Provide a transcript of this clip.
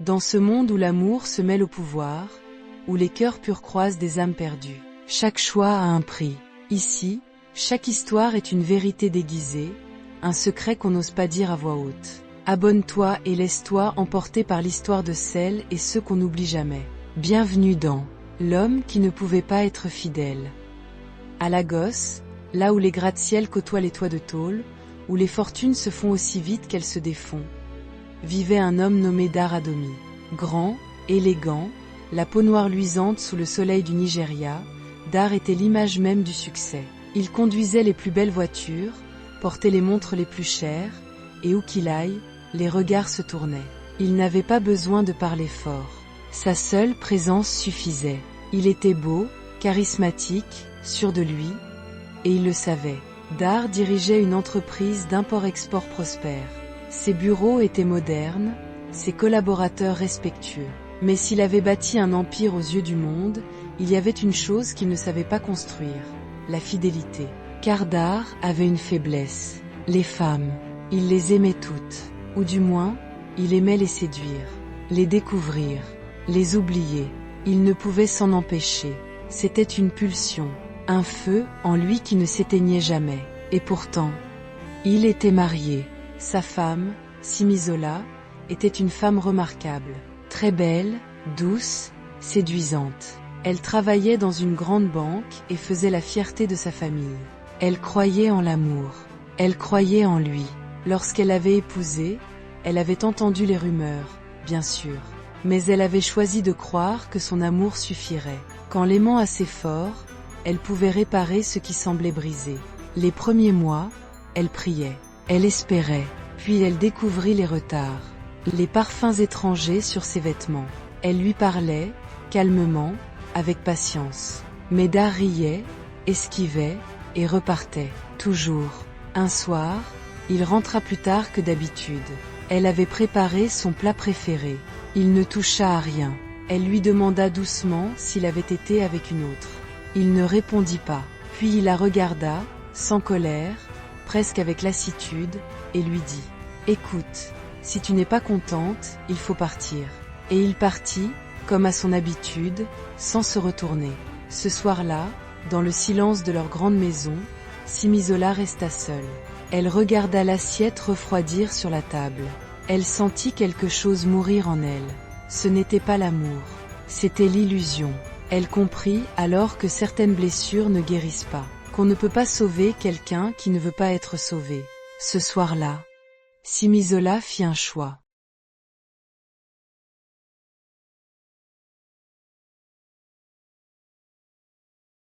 Dans ce monde où l'amour se mêle au pouvoir, où les cœurs purs croisent des âmes perdues, chaque choix a un prix. Ici, chaque histoire est une vérité déguisée, un secret qu'on n'ose pas dire à voix haute. Abonne-toi et laisse-toi emporter par l'histoire de celles et ceux qu'on n'oublie jamais. Bienvenue dans L'homme qui ne pouvait pas être fidèle. À Lagos, là où les gratte-ciel côtoient les toits de tôle, où les fortunes se font aussi vite qu'elles se défont, vivait un homme nommé Dar Adomi. Grand, élégant, la peau noire luisante sous le soleil du Nigeria, Dar était l'image même du succès. Il conduisait les plus belles voitures, portait les montres les plus chères, et où qu'il aille, les regards se tournaient. Il n'avait pas besoin de parler fort. Sa seule présence suffisait. Il était beau, charismatique, sûr de lui, et il le savait. Dar dirigeait une entreprise d'import-export prospère. Ses bureaux étaient modernes, ses collaborateurs respectueux. Mais s'il avait bâti un empire aux yeux du monde, il y avait une chose qu'il ne savait pas construire, la fidélité. Car Dar avait une faiblesse, les femmes. Il les aimait toutes, ou du moins, il aimait les séduire, les découvrir, les oublier. Il ne pouvait s'en empêcher. C'était une pulsion, un feu en lui qui ne s'éteignait jamais. Et pourtant, il était marié. Sa femme, Simizola, était une femme remarquable, très belle, douce, séduisante. Elle travaillait dans une grande banque et faisait la fierté de sa famille. Elle croyait en l'amour. Elle croyait en lui. Lorsqu'elle avait épousé, elle avait entendu les rumeurs, bien sûr. Mais elle avait choisi de croire que son amour suffirait. Qu'en l'aimant assez fort, elle pouvait réparer ce qui semblait brisé. Les premiers mois, elle priait. Elle espérait, puis elle découvrit les retards, les parfums étrangers sur ses vêtements. Elle lui parlait, calmement, avec patience. Mais Dar riait, esquivait, et repartait, toujours. Un soir, il rentra plus tard que d'habitude. Elle avait préparé son plat préféré. Il ne toucha à rien. Elle lui demanda doucement s'il avait été avec une autre. Il ne répondit pas. Puis il la regarda, sans colère, presque avec lassitude, et lui dit « Écoute, si tu n'es pas contente, il faut partir. » Et il partit, comme à son habitude, sans se retourner. Ce soir-là, dans le silence de leur grande maison, Simizola resta seule. Elle regarda l'assiette refroidir sur la table. Elle sentit quelque chose mourir en elle. Ce n'était pas l'amour, c'était l'illusion. Elle comprit alors que certaines blessures ne guérissent pas, qu'on ne peut pas sauver quelqu'un qui ne veut pas être sauvé. Ce soir-là, Simizola fit un choix.